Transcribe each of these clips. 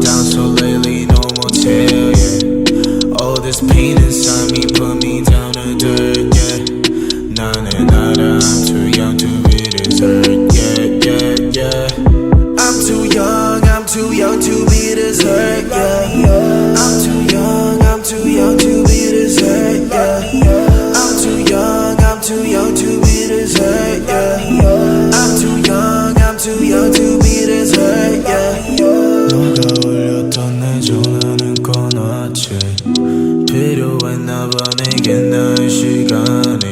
down so lately, no motel, yeah. All this pain inside me put me down to dirt, yeah. Nah, I'm too young to be this hurt, yeah. I'm too young to be this hurt, yeah. I'm too young to be this hurt, yeah. I'm too young to be this hurt, yeah. I'm too young to be this hurt, yeah. 너가 울렸던 내 전화는 꺼놨지. 필요했나봐 내겐 나의 시간이.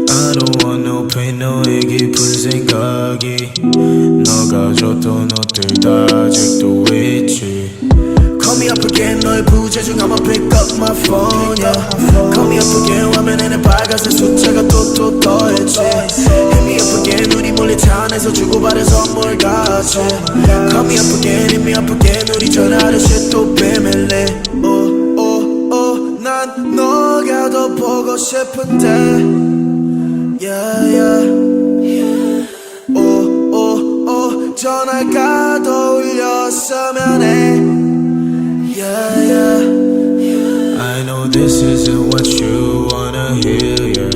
I don't want no pain 너의 깊은 생각이. 너가 줬던 옷들 다 아직도 있지. Call me up again 너의 부재중 I'ma pick up my phone, yeah. Call me up again 화면에는 빨간색 숫자가 또 더했지. Hit me up again 우리 몰래 차 안에서 주고받은 선물 같이. Call me up again, hit me up again 우리 전화하듯이 또 비밀리. 난 너가 더 보고 싶은데 전화가 더 울렸으면 해. I know this isn't what you wanna hear, yeah.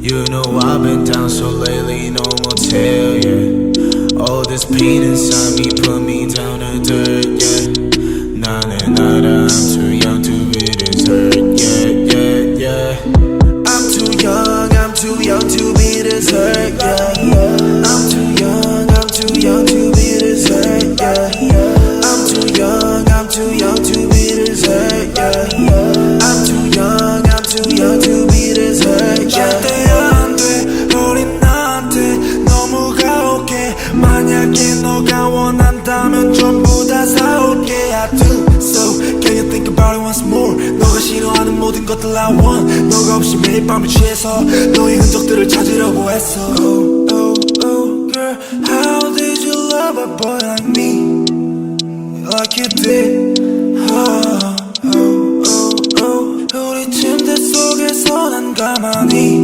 You know I've been down so lately, no motel, yeah. All this pain inside me put me down to dirt, yeah. Nah, I'm too young to be this hurt, yeah. I'm too young to be this hurt, yeah. I'm too young to be this hurt, yeah. I'm too young to be this hurt, yeah. I'm too young to be this hurt, yeah. 절대 안 돼, 우린 나한테 너무 가혹해. 만약에 너가 원한다면 전부 다 사올게. I do so, can you think about it once more? 너가 싫어하는 모든 것들 I want. 너가 없이 매일 밤을 취해서 너의 흔적들을 찾으려고 했어. Oh, girl, how did you love a boy like me? Like you did. 우리 침대 속에서 난 가만히